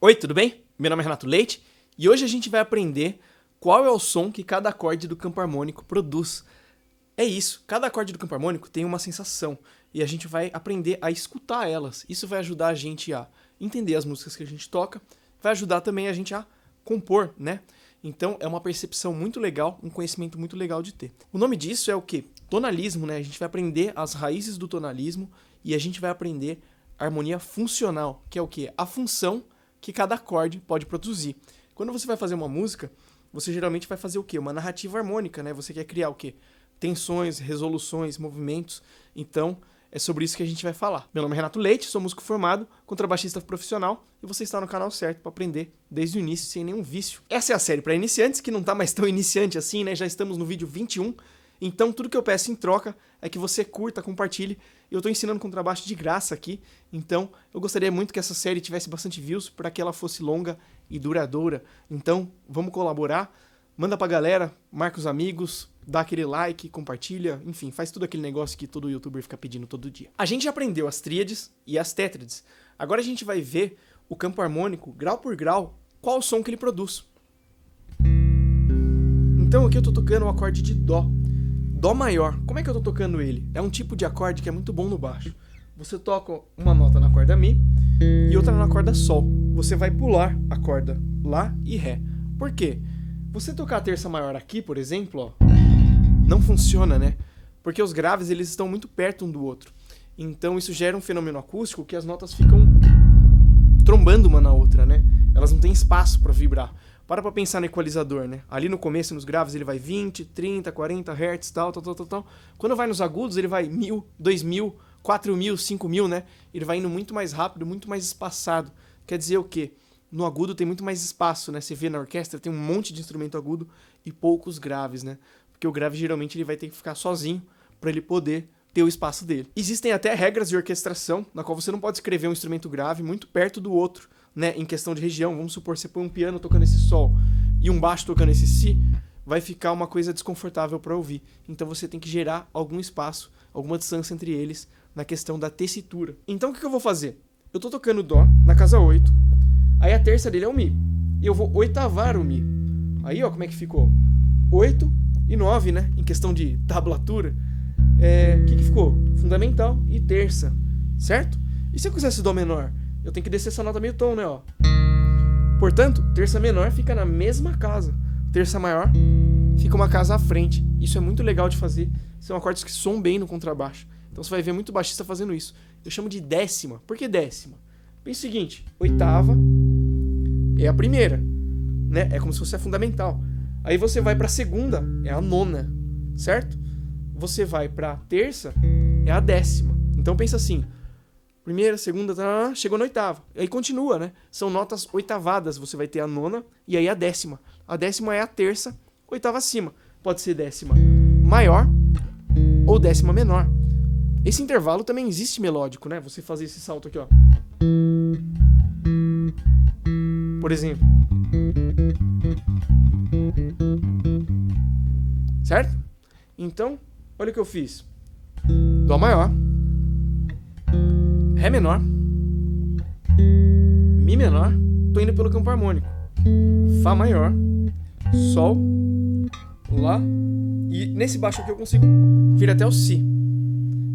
Oi, tudo bem? Meu nome é Renato Leite e hoje a gente vai aprender qual é o som que cada acorde do campo harmônico produz. É isso, cada acorde do campo harmônico tem uma sensação e a gente vai aprender a escutar elas. Isso vai ajudar a gente a entender as músicas que a gente toca, vai ajudar também a gente a compor, né? Então é uma percepção muito legal, um conhecimento muito legal de ter. O nome disso é o quê? Tonalismo, né? A gente vai aprender as raízes do tonalismo e a gente vai aprender a harmonia funcional, que é o quê? A função que cada acorde pode produzir. Quando você vai fazer uma música, você geralmente vai fazer o quê? Uma narrativa harmônica, né? Você quer criar o quê? Tensões, resoluções, movimentos. Então, é sobre isso que a gente vai falar. Meu nome é Renato Leite, sou músico formado, contrabaixista profissional e você está no canal certo para aprender desde o início sem nenhum vício. Essa é a série para iniciantes, que não tá mais tão iniciante assim, né? Já estamos no vídeo 21. Então, tudo que eu peço em troca é que você curta, compartilhe. Eu estou ensinando contrabaixo de graça aqui, então eu gostaria muito que essa série tivesse bastante views para que ela fosse longa e duradoura. Então, vamos colaborar, manda pra galera, marca os amigos, dá aquele like, compartilha, enfim, faz tudo aquele negócio que todo youtuber fica pedindo todo dia. A gente já aprendeu as tríades e as tétrades. Agora a gente vai ver o campo harmônico, grau por grau, qual o som que ele produz. Então aqui eu tô tocando o acorde de Dó. Dó maior. Como é que eu tô tocando ele? É um tipo de acorde que é muito bom no baixo. Você toca uma nota na corda Mi e outra na corda Sol. Você vai pular a corda Lá e Ré. Por quê? Você tocar a terça maior aqui, por exemplo, ó, não funciona, né? Porque os graves eles estão muito perto um do outro. Então isso gera um fenômeno acústico que as notas ficam trombando uma na outra, né? Elas não têm espaço para vibrar. Para pra pensar no equalizador, né? Ali no começo, nos graves, ele vai 20, 30, 40 Hz, tal. Quando vai nos agudos, ele vai 1000, 2000, 4000, 5000, né? Ele vai indo muito mais rápido, muito mais espaçado. Quer dizer o quê? No agudo tem muito mais espaço, né? Você vê na orquestra, tem um monte de instrumento agudo e poucos graves, né? Porque o grave, geralmente, ele vai ter que ficar sozinho para ele poder ter o espaço dele. Existem até regras de orquestração, na qual você não pode escrever um instrumento grave muito perto do outro, né, em questão de região. Vamos supor, você põe um piano tocando esse Sol e um baixo tocando esse Si, vai ficar uma coisa desconfortável para ouvir. Então você tem que gerar algum espaço, alguma distância entre eles na questão da tessitura. Então o que eu vou fazer? Eu tô tocando Dó na casa 8, aí a terça dele é o Mi, e eu vou oitavar o Mi. Aí ó, como é que ficou? 8 e 9, né, em questão de tablatura. O que ficou? Fundamental e terça, certo? E se eu quisesse Dó menor? Eu tenho que descer essa nota meio tom, né, ó. Portanto, terça menor fica na mesma casa. Terça maior fica uma casa à frente. Isso é muito legal de fazer. São acordes que soam bem no contrabaixo. Então você vai ver muito baixista fazendo isso. Eu chamo de décima. Por que décima? Pensa o seguinte, oitava é a primeira, né? É como se fosse a fundamental. Aí você vai pra segunda, é a nona, certo? Você vai pra terça, é a décima. Então pensa assim, primeira, segunda, chegou na oitava. Aí continua, né? São notas oitavadas. Você vai ter a nona e aí a décima. A décima é a terça, oitava acima. Pode ser décima maior ou décima menor. Esse intervalo também existe melódico, né? Você fazer esse salto aqui, ó. Por exemplo. Certo? Então, olha o que eu fiz. Dó maior, Ré menor, Mi menor, tô indo pelo campo harmônico. Fá maior, Sol, Lá, e nesse baixo aqui eu consigo vir até o Si.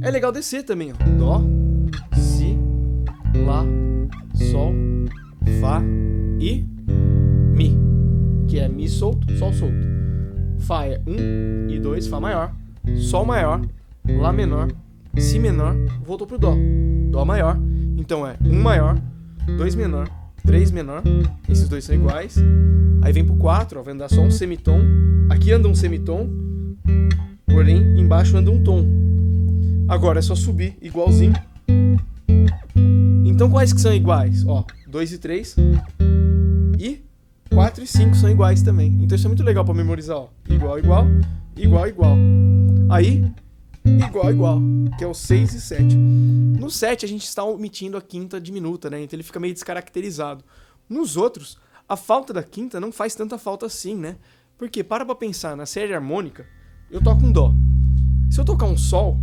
É legal descer também, ó. Dó, Si, Lá, Sol, Fá e Mi, que é Mi solto, Sol solto. Fá é 1 e 2, Fá maior, Sol maior, Lá menor, Si menor, voltou pro Dó. Dó maior, então é 1 maior, 2 menor, 3 menor, esses dois são iguais. Aí vem pro 4, ó, vai andar só um semitom. Aqui anda um semitom, porém embaixo anda um tom. Agora é só subir igualzinho. Então quais que são iguais? Ó, 2 e 3 e 4 e 5 são iguais também. Então isso é muito legal pra memorizar, ó. Igual, igual, igual, igual. Aí igual, igual, que é o 6 e 7. No 7 a gente está omitindo a quinta diminuta, né? Então ele fica meio descaracterizado. Nos outros, a falta da quinta não faz tanta falta assim, né? Porque para pra pensar, na série harmônica, eu toco um Dó. Se eu tocar um Sol,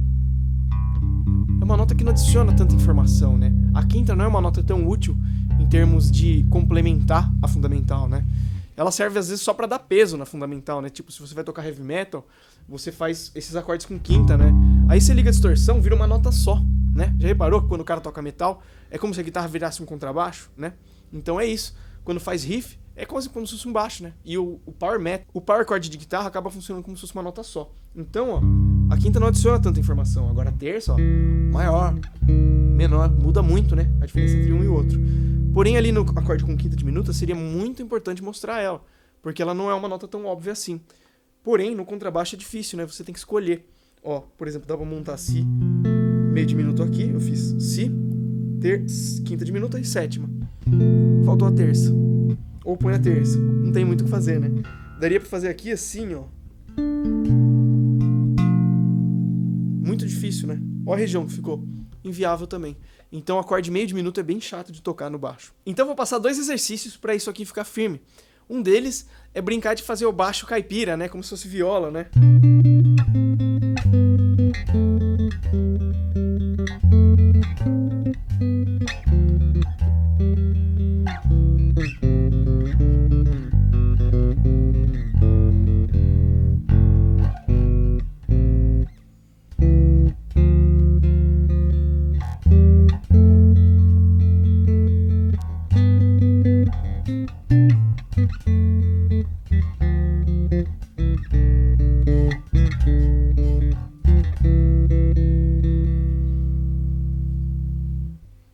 é uma nota que não adiciona tanta informação, né? A quinta não é uma nota tão útil, em termos de complementar a fundamental, né? Ela serve às vezes só pra dar peso na fundamental, né? Tipo, se você vai tocar heavy metal, você faz esses acordes com quinta, né? Aí você liga a distorção, vira uma nota só, né? Já reparou que quando o cara toca metal, é como se a guitarra virasse um contrabaixo, né? Então é isso. Quando faz riff, é como se fosse um baixo, né? E o power metal, o power chord de guitarra acaba funcionando como se fosse uma nota só. Então, ó, a quinta não adiciona tanta informação. Agora a terça, ó, maior, menor, muda muito, né? A diferença entre um e o outro. Porém, ali no acorde com quinta diminuta, seria muito importante mostrar ela, porque ela não é uma nota tão óbvia assim. Porém, no contrabaixo é difícil, né? Você tem que escolher. Ó, por exemplo, dá pra montar Si meio diminuto aqui, eu fiz Si, quinta diminuta e sétima. Faltou a terça. Ou põe a terça. Não tem muito o que fazer, né? Daria pra fazer aqui assim, ó. Muito difícil, né? Ó a região que ficou. Inviável também. Então o acorde meio diminuto é bem chato de tocar no baixo. Então eu vou passar 2 exercícios para isso aqui ficar firme. Um deles é brincar de fazer o baixo caipira, né? Como se fosse viola, né?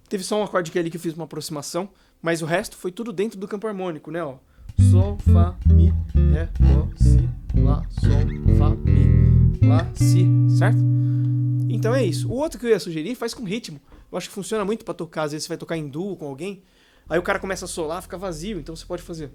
Teve só um acorde que ali que eu fiz uma aproximação, mas o resto foi tudo dentro do campo harmônico, né? Ó. Sol, Fá, Mi, Ré, Dó, Si, Lá, Sol, Fá, Mi, Lá, Si, certo? Então é isso. O outro que eu ia sugerir faz com ritmo. Eu acho que funciona muito pra tocar, às vezes você vai tocar em duo com alguém, aí o cara começa a solar, fica vazio, então você pode fazer.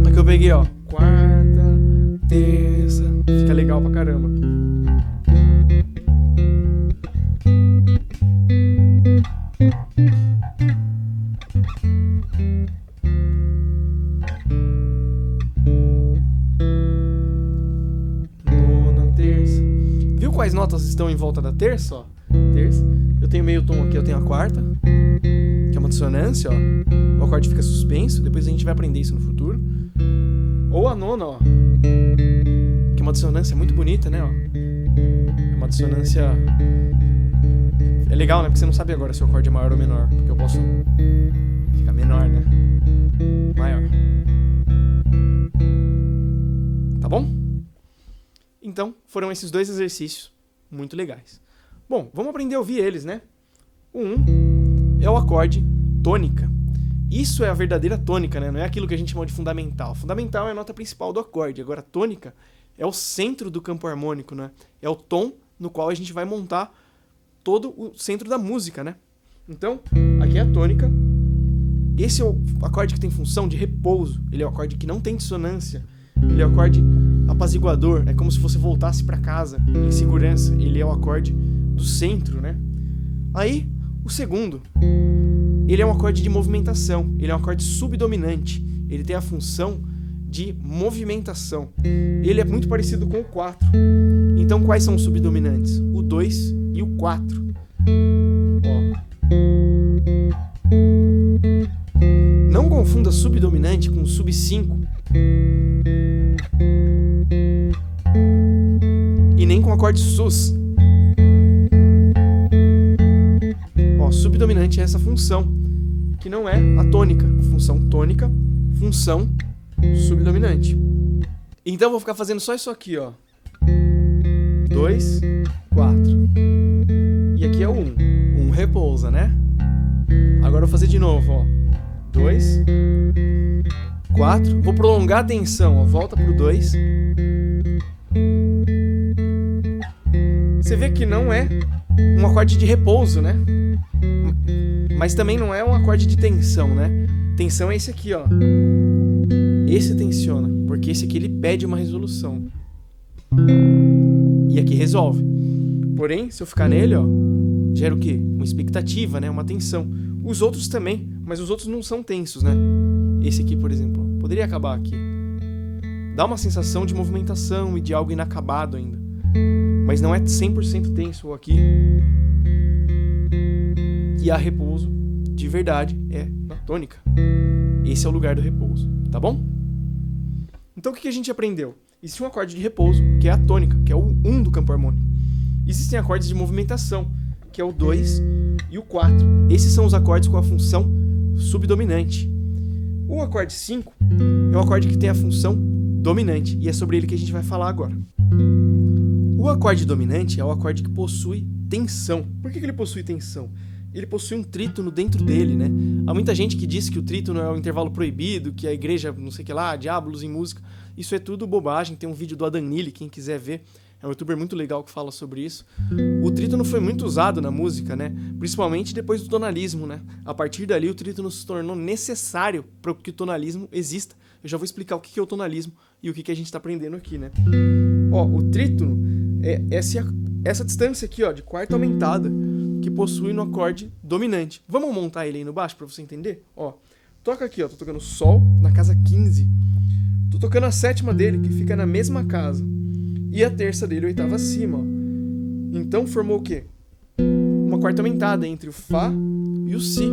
Aqui eu peguei, ó, quarta, terça, fica legal pra caramba. Nona, terça. Viu quais notas estão em volta da terça, ó? Terça. Eu tenho meio tom aqui, eu tenho a quarta, que é uma dissonância, ó. O acorde fica suspenso, depois a gente vai aprender isso no futuro. Ou a nona, ó, que é uma dissonância muito bonita, né, ó. É uma dissonância... É legal, né, porque você não sabe agora se o acorde é maior ou menor, porque eu posso ficar menor, né, maior. Tá bom? Então, foram esses 2 exercícios muito legais. Bom, vamos aprender a ouvir eles, né? O 1 é o acorde tônica. Isso é a verdadeira tônica, né? Não é aquilo que a gente chama de fundamental. Fundamental é a nota principal do acorde. Agora, tônica é o centro do campo harmônico, né? É o tom no qual a gente vai montar todo o centro da música, né? Então, aqui é a tônica. Esse é o acorde que tem função de repouso. Ele é o acorde que não tem dissonância. Ele é o acorde apaziguador. É como se você voltasse para casa em segurança. Ele é o acorde do centro, né? Aí, o segundo... Ele é um acorde de movimentação, ele é um acorde subdominante, ele tem a função de movimentação. Ele é muito parecido com o 4. Então, quais são os subdominantes? O 2 e o 4. Ó. Não confunda subdominante com sub 5. E nem com acorde sus. Ó, subdominante é essa função, que não é a tônica. Função tônica, função subdominante. Então eu vou ficar fazendo só isso aqui, ó. 2, 4. E aqui é o 1. 1 repousa, né? Agora eu vou fazer de novo, ó. 2, 4. Vou prolongar a tensão, ó. Volta pro 2. Você vê que não é um acorde de repouso, né? Mas também não é um acorde de tensão, né? Tensão é esse aqui, ó. Esse tensiona. porque esse aqui ele pede uma resolução. E aqui resolve. Porém, se eu ficar nele, ó, gera o quê? Uma expectativa, né? Uma tensão. Os outros também, mas os outros não são tensos, né? Esse aqui, por exemplo, ó, poderia acabar aqui. Dá uma sensação de movimentação e de algo inacabado ainda. Mas não é 100% tenso aqui. E a repouso, de verdade, é na tônica. Esse é o lugar do repouso, tá bom? Então o que a gente aprendeu? Existe um acorde de repouso, que é a tônica, que é o 1 do campo harmônico. Existem acordes de movimentação, que é o 2 e o 4. Esses são os acordes com a função subdominante. O acorde 5 é o acorde que tem a função dominante, e é sobre ele que a gente vai falar agora. O acorde dominante é o acorde que possui tensão. Por que ele possui tensão? Ele possui um trítono dentro dele, né? Há muita gente que diz que o trítono é o intervalo proibido, que a igreja, não sei o que lá, diabolos em música. Isso é tudo bobagem. Tem um vídeo do Adam Neely, quem quiser ver. É um youtuber muito legal que fala sobre isso. O trítono foi muito usado na música, né? Principalmente depois do tonalismo, né? A partir dali, o trítono se tornou necessário para que o tonalismo exista. Eu já vou explicar o que é o tonalismo e o que a gente está aprendendo aqui, né? Ó, o trítono é essa distância aqui, ó, de quarta aumentada, que possui no acorde dominante. Vamos montar ele aí no baixo para você entender? Ó, toca aqui, ó, tô tocando Sol na casa 15. Tô tocando a sétima dele, que fica na mesma casa. E a terça dele, oitava acima, ó. Então formou o quê? Uma quarta aumentada entre o Fá e o Si.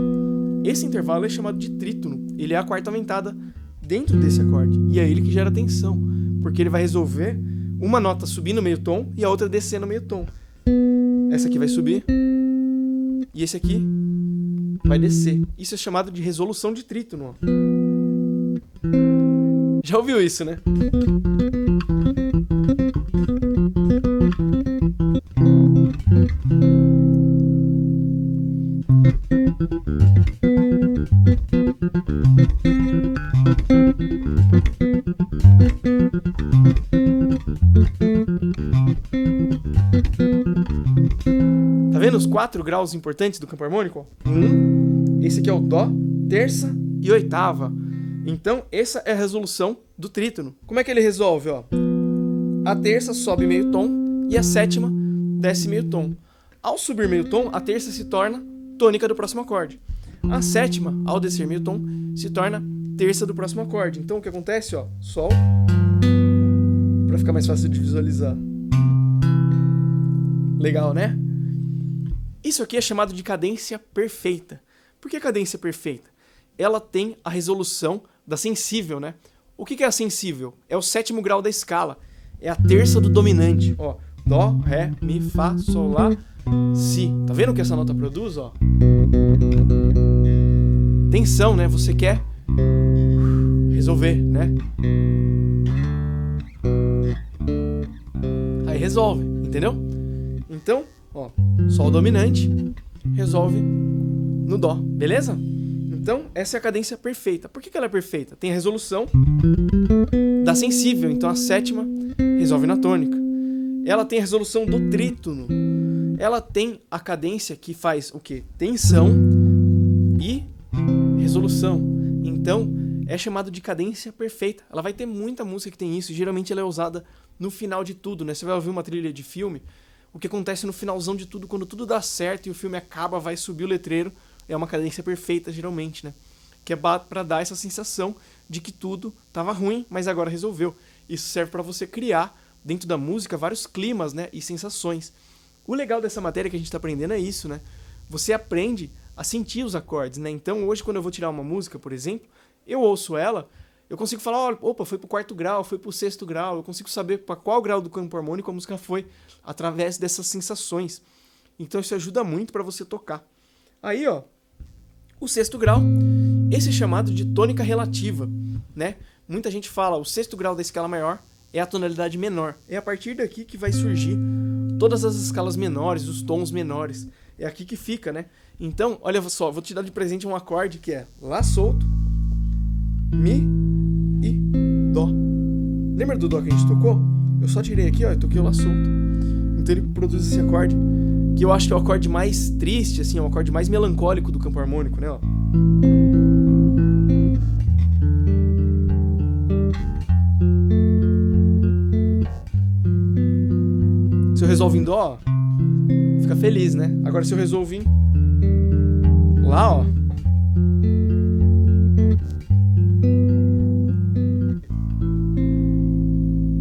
Esse intervalo é chamado de trítono. Ele é a quarta aumentada dentro desse acorde. E é ele que gera tensão, porque ele vai resolver uma nota subir no meio tom e a outra descer no meio tom. Essa aqui vai subir e esse aqui vai descer. Isso é chamado de resolução de trítono, ó. Já ouviu isso, né? Tá vendo os 4 graus importantes do campo harmônico? Esse aqui é o Dó, terça e oitava. Então, essa é a resolução do trítono. Como é que ele resolve? Ó? A terça sobe meio tom e a sétima desce meio tom. Ao subir meio tom, a terça se torna tônica do próximo acorde. A sétima, ao descer meio tom, se torna terça do próximo acorde. Então, o que acontece? Ó, Sol, para ficar mais fácil de visualizar. Legal, né? Isso aqui é chamado de cadência perfeita. Por que cadência perfeita? Ela tem a resolução da sensível, né? O que é a sensível? É o 7º grau da escala. É a terça do dominante. Ó, Dó, Ré, Mi, Fá, Sol, Lá, Si. Tá vendo o que essa nota produz? Ó? Tensão, né? Você quer resolver, né? Aí resolve, entendeu? Então, ó, Sol dominante resolve no Dó, beleza? Então, essa é a cadência perfeita. Por que ela é perfeita? Tem a resolução da sensível, então a sétima resolve na tônica. Ela tem a resolução do trítono. Ela tem a cadência que faz o quê? Tensão e resolução. Então, é chamado de cadência perfeita. Ela vai ter muita música que tem isso, e geralmente ela é usada no final de tudo, né? Você vai ouvir uma trilha de filme, o que acontece no finalzão de tudo, quando tudo dá certo e o filme acaba, vai subir o letreiro, é uma cadência perfeita, geralmente, né? Que é para dar essa sensação de que tudo estava ruim, mas agora resolveu. Isso serve para você criar, dentro da música, vários climas, né? E sensações. O legal dessa matéria que a gente está aprendendo é isso, né? Você aprende a sentir os acordes, né? Então, hoje, quando eu vou tirar uma música, por exemplo, eu ouço ela, eu consigo falar, opa, foi pro 4º grau, foi pro 6º grau, eu consigo saber para qual grau do campo harmônico a música foi, através dessas sensações. Então, isso ajuda muito para você tocar. Aí, ó, o 6º grau, esse é chamado de tônica relativa, né? Muita gente fala, o 6º grau da escala maior é a tonalidade menor. É a partir daqui que vai surgir todas as escalas menores, os tons menores. É aqui que fica, né? Então, olha só, vou te dar de presente um acorde que é Lá solto, Mi e Dó. Lembra do Dó que a gente tocou? Eu só tirei aqui, ó, e toquei o Lá solto. Então ele produz esse acorde, que eu acho que é o acorde mais triste, assim, é o acorde mais melancólico do campo harmônico, né, ó. Se eu resolvo em dó, ó, fica feliz, né? Agora se eu resolvo em lá, ó,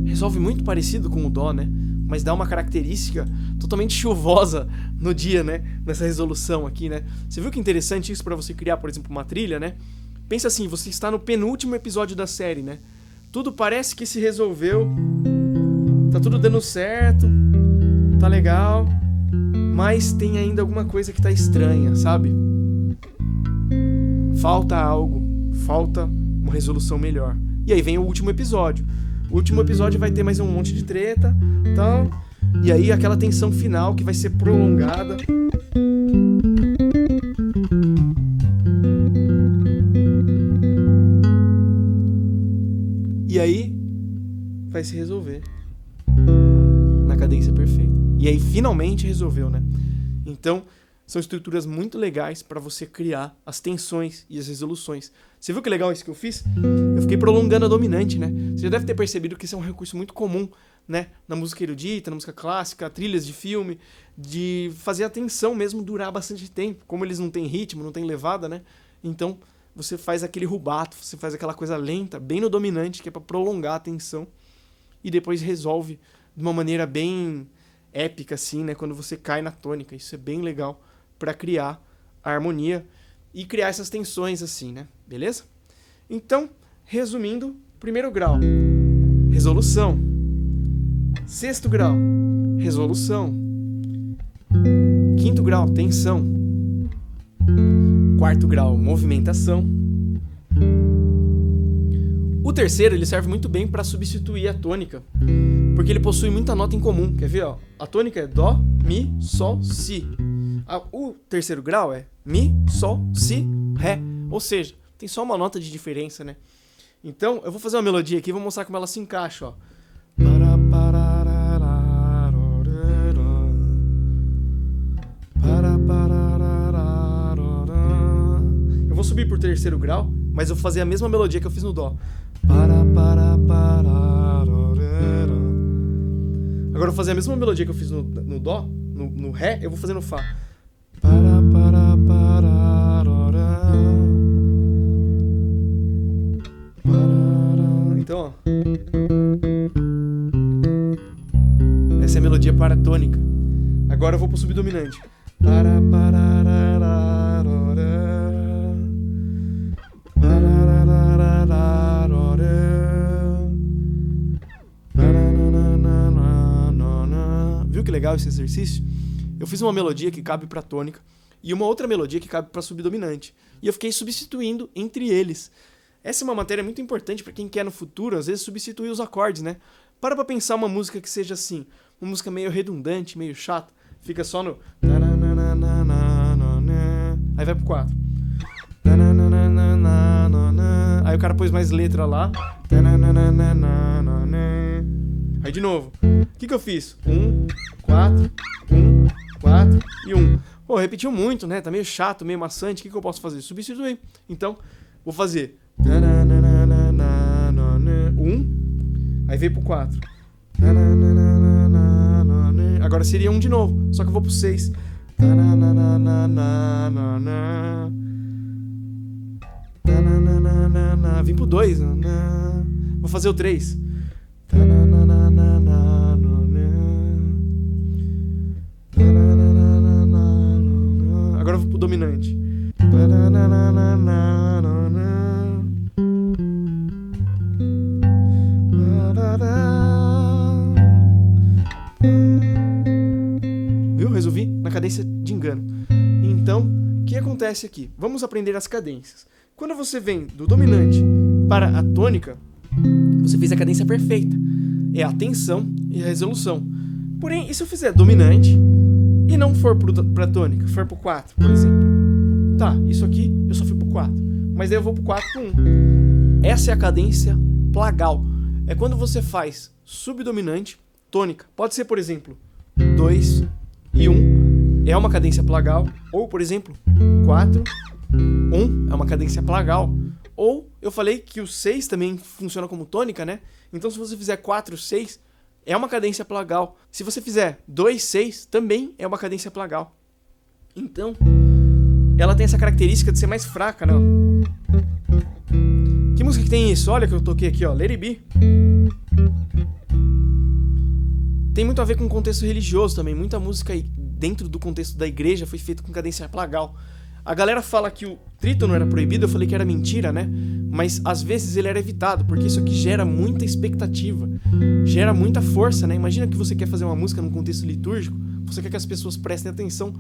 resolve muito parecido com o dó, né? Mas dá uma característica totalmente chuvosa no dia, né? Nessa resolução aqui, né? Você viu que interessante isso pra você criar, por exemplo, uma trilha, né? Pensa assim, você está no penúltimo episódio da série, né? Tudo parece que se resolveu, tá tudo dando certo, tá legal, mas tem ainda alguma coisa que tá estranha, sabe? Falta algo, falta uma resolução melhor. E aí vem o último episódio. O último episódio vai ter mais um monte de treta, tal, e aí aquela tensão final que vai ser prolongada. E aí vai se resolver na cadência perfeita. E aí finalmente resolveu, né? Então, são estruturas muito legais para você criar as tensões e as resoluções. Você viu que legal isso que eu fiz? Eu fiquei prolongando a dominante, né? Você já deve ter percebido que isso é um recurso muito comum, né? Na música erudita, na música clássica, trilhas de filme, de fazer a tensão mesmo durar bastante tempo. Como eles não têm ritmo, não têm levada, né? Então, você faz aquele rubato, você faz aquela coisa lenta, bem no dominante, que é para prolongar a tensão. E depois resolve de uma maneira bem épica, assim, né? Quando você cai na tônica. Isso é bem legal para criar a harmonia e criar essas tensões assim, né? Beleza? Então, resumindo, primeiro grau, resolução. Sexto grau, resolução. Quinto grau, tensão. Quarto grau, movimentação. O terceiro, ele serve muito bem para substituir a tônica, porque ele possui muita nota em comum. Quer ver? Ó? A tônica é dó, mi, sol, si. O terceiro grau é mi, sol, si, ré. Ou seja, tem só uma nota de diferença, né? Então, eu vou fazer uma melodia aqui e vou mostrar como ela se encaixa, ó. Eu vou subir pro terceiro grau, mas eu vou fazer a mesma melodia que eu fiz no dó. Agora eu vou fazer a mesma melodia que eu fiz no dó, no ré, eu vou fazer no fá. Então, ó, essa é a melodia paratônica. Agora eu vou pro subdominante. Viu que legal esse exercício? Eu fiz uma melodia que cabe pra tônica e uma outra melodia que cabe pra subdominante. E eu fiquei substituindo entre eles. Essa é uma matéria muito importante para quem quer no futuro, às vezes, substituir os acordes, né? Para pra pensar uma música que seja assim, uma música meio redundante, meio chata. Fica só no... Aí vai pro 4. Aí o cara pôs mais letra lá. Aí de novo. O que eu fiz? 1, 4, 1, 4 e 1. Pô, repetiu muito, né? Tá meio chato, meio maçante. O que eu posso fazer? Substituir. Então, vou fazer 1, aí veio pro 4. Agora seria 1 de novo, só que eu vou pro 6. Vim pro 2. Vou fazer o 3. Agora eu vou pro dominante. Viu? Resolvi na cadência de engano. Então, o que acontece aqui? Vamos aprender as cadências. Quando você vem do dominante para a tônica, você fez a cadência perfeita. É a tensão e a resolução. Porém, e se eu fizer dominante e não for para a tônica, for pro 4, por exemplo? Tá, isso aqui eu só fui pro 4. Mas daí eu vou pro 4 com 1. Essa é a cadência plagal. É quando você faz subdominante, tônica. Pode ser, por exemplo, 2 e 1 é uma cadência plagal. Ou, por exemplo, 4, 1 é uma cadência plagal. Ou, eu falei que o 6 também funciona como tônica, né? Então, se você fizer 4, 6, é uma cadência plagal. Se você fizer 2/6, também é uma cadência plagal. Então, ela tem essa característica de ser mais fraca, né? Que música que tem isso? Olha que eu toquei aqui, ó, Let It Be. Tem muito a ver com o contexto religioso também. Muita música dentro do contexto da igreja foi feita com cadência plagal. A galera fala que o trítono era proibido, eu falei que era mentira, né? Mas às vezes ele era evitado, porque isso aqui gera muita expectativa, gera muita força, né? Imagina que você quer fazer uma música num contexto litúrgico, você quer que as pessoas prestem atenção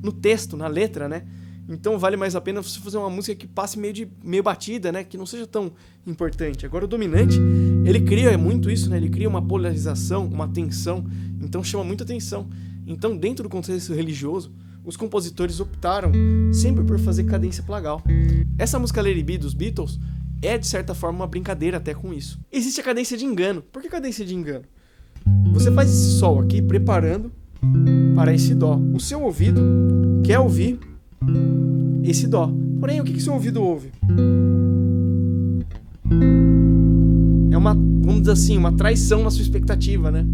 no texto, na letra, né? Então vale mais a pena você fazer uma música que passe meio batida, né? Que não seja tão importante. Agora o dominante, ele cria muito isso, né? Ele cria uma polarização, uma tensão, então chama muita atenção. Então dentro do contexto religioso, os compositores optaram sempre por fazer cadência plagal. Essa música Let It Be dos Beatles é de certa forma uma brincadeira até com isso. Existe a cadência de engano. Por que cadência de engano? Você faz esse sol aqui preparando para esse dó. O seu ouvido quer ouvir esse dó. Porém, o que seu ouvido ouve? É uma, vamos dizer assim, uma traição na sua expectativa, né?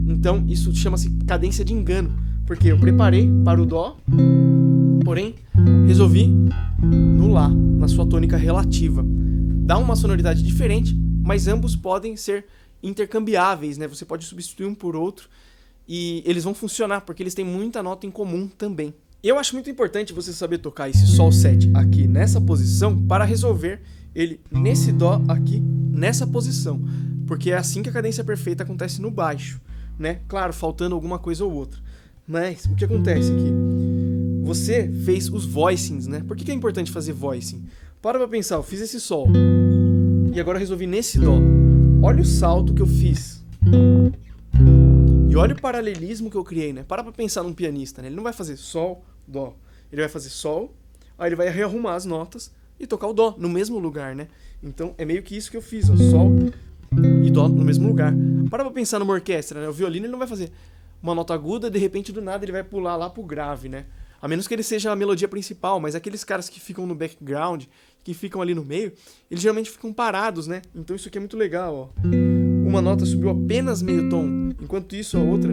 Então, isso chama-se cadência de engano. Porque eu preparei para o dó, porém, resolvi no lá, na sua tônica relativa. Dá uma sonoridade diferente, mas ambos podem ser intercambiáveis, né? Você pode substituir um por outro e eles vão funcionar, porque eles têm muita nota em comum também. Eu acho muito importante você saber tocar esse Sol 7 aqui nessa posição para resolver ele nesse Dó aqui nessa posição, porque é assim que a cadência perfeita acontece no baixo, né? Claro, faltando alguma coisa ou outra. Mas o que acontece aqui? Você fez os voicings, né? Por que é importante fazer voicing? Para pra pensar, eu fiz esse Sol e agora eu resolvi nesse Dó. Olha o salto que eu fiz. E olha o paralelismo que eu criei, né? Para pra pensar num pianista, né? Ele não vai fazer Sol, Dó. Ele vai fazer Sol, aí ele vai rearrumar as notas e tocar o Dó no mesmo lugar, né? Então é meio que isso que eu fiz, ó. Sol e Dó no mesmo lugar. Para pra pensar numa orquestra, né? O violino ele não vai fazer uma nota aguda e de repente do nada ele vai pular lá pro grave, né? A menos que ele seja a melodia principal, mas aqueles caras que ficam no background, que ficam ali no meio, eles geralmente ficam parados, né? Então isso aqui é muito legal, ó. Uma nota subiu apenas meio tom, enquanto isso a outra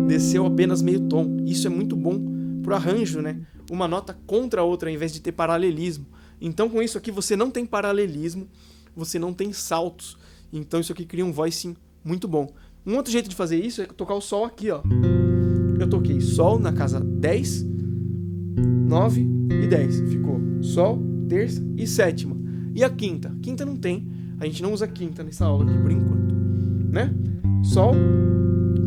desceu apenas meio tom. Isso é muito bom pro arranjo, né? Uma nota contra a outra, ao invés de ter paralelismo. Então com isso aqui você não tem paralelismo, você não tem saltos. Então isso aqui cria um voicing muito bom. Um outro jeito de fazer isso é tocar o Sol aqui, ó. Eu toquei Sol na casa 10, 9 e 10. Ficou Sol, terça e sétima. E a quinta? Quinta não tem. A gente não usa quinta nessa aula aqui por enquanto, né? Sol.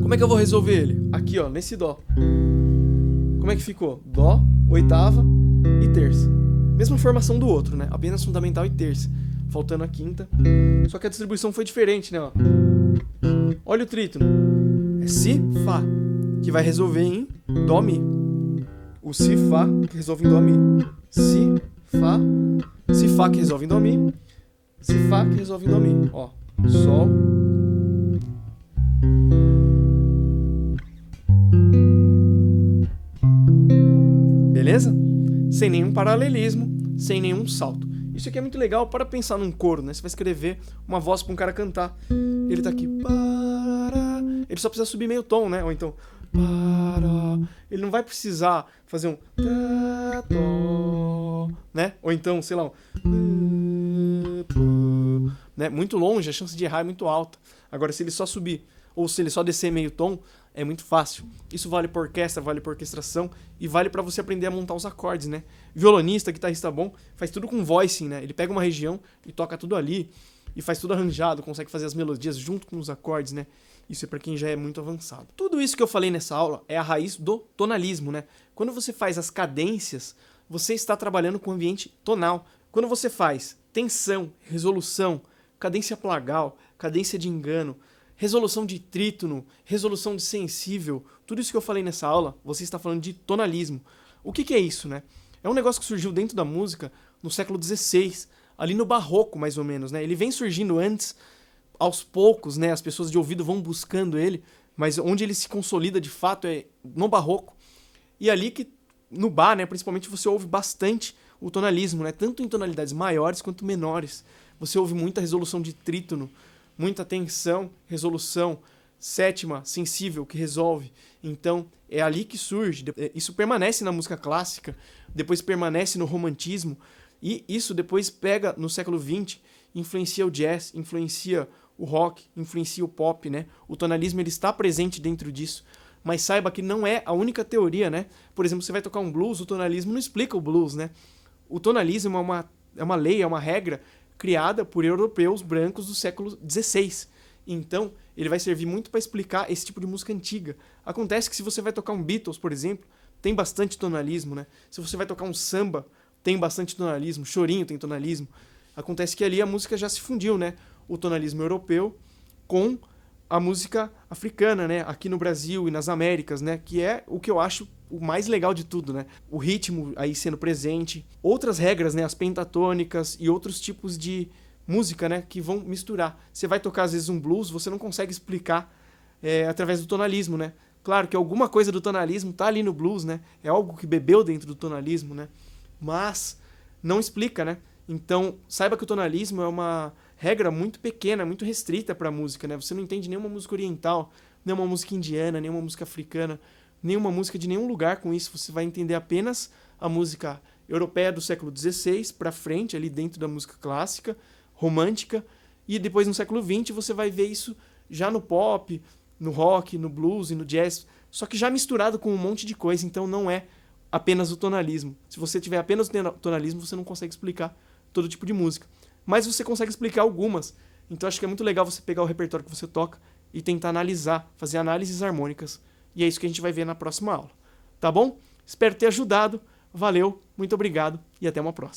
Como é que eu vou resolver ele? Aqui, ó, nesse Dó. Como é que ficou? Dó, oitava e terça. Mesma formação do outro, né? Apenas fundamental e terça. Faltando a quinta. Só que a distribuição foi diferente, né? Ó. Olha o trítono. É Si, Fá, que vai resolver em Dó, Mi. O Si, Fá, que resolve em Dó, Mi. Si, Fá, que resolve em Dó, Mi. Si, Fá, que resolve em Dó, Mi. Ó, Sol. Beleza? Sem nenhum paralelismo, sem nenhum salto. Isso aqui é muito legal para pensar num coro, né? Você vai escrever uma voz para um cara cantar. Ele tá aqui. Ele só precisa subir meio tom, né? Ou então. Ele não vai precisar fazer um. Né? Ou então, sei lá. Né? Muito longe, a chance de errar é muito alta. Agora, se ele só subir, ou se ele só descer meio tom, é muito fácil. Isso vale para orquestra, vale para orquestração e vale para você aprender a montar os acordes, né? Violonista, guitarrista bom, faz tudo com voicing, né? Ele pega uma região e toca tudo ali e faz tudo arranjado, consegue fazer as melodias junto com os acordes, né? Isso é para quem já é muito avançado. Tudo isso que eu falei nessa aula é a raiz do tonalismo, né? Quando você faz as cadências, você está trabalhando com o ambiente tonal. Quando você faz tensão, resolução, cadência plagal, cadência de engano, resolução de trítono, resolução de sensível, tudo isso que eu falei nessa aula, você está falando de tonalismo. O que é isso, né? É um negócio que surgiu dentro da música no século XVI, ali no barroco mais ou menos, né? Ele vem surgindo antes, aos poucos, né? As pessoas de ouvido vão buscando ele, mas onde ele se consolida de fato é no barroco. E ali que, no bar, né, principalmente você ouve bastante o tonalismo, né? Tanto em tonalidades maiores quanto menores. Você ouve muita resolução de trítono, muita tensão, resolução, sétima, sensível, que resolve. Então, é ali que surge. Isso permanece na música clássica, depois permanece no romantismo, e isso depois pega no século XX, influencia o jazz, influencia o rock, influencia o pop, né? O tonalismo ele está presente dentro disso. Mas saiba que não é a única teoria, né? Por exemplo, você vai tocar um blues, o tonalismo não explica o blues, né? O tonalismo é uma lei, é uma regra criada por europeus brancos do século XVI. Então, ele vai servir muito para explicar esse tipo de música antiga. Acontece que se você vai tocar um Beatles, por exemplo, tem bastante tonalismo, né? Se você vai tocar um samba, tem bastante tonalismo, chorinho tem tonalismo. Acontece que ali a música já se fundiu, né? O tonalismo europeu com a música africana, né? Aqui no Brasil e nas Américas, né? Que é o que eu acho o mais legal de tudo, né? O ritmo aí sendo presente, outras regras, né? As pentatônicas e outros tipos de música, né? Que vão misturar. Você vai tocar às vezes um blues, você não consegue explicar através do tonalismo, né? Claro que alguma coisa do tonalismo tá ali no blues, né? É algo que bebeu dentro do tonalismo, né? Mas não explica, né? Então, saiba que o tonalismo é uma regra muito pequena, muito restrita para a música, né? Você não entende nenhuma música oriental, nenhuma música indiana, nenhuma música africana, nenhuma música de nenhum lugar com isso. Você vai entender apenas a música europeia do século XVI para frente, ali dentro da música clássica, romântica, e depois no século XX você vai ver isso já no pop, no rock, no blues e no jazz, só que já misturado com um monte de coisa, então não é apenas o tonalismo. Se você tiver apenas o tonalismo, você não consegue explicar todo tipo de música. Mas você consegue explicar algumas. Então acho que é muito legal você pegar o repertório que você toca e tentar analisar, fazer análises harmônicas. E é isso que a gente vai ver na próxima aula. Tá bom? Espero ter ajudado. Valeu, muito obrigado e até uma próxima.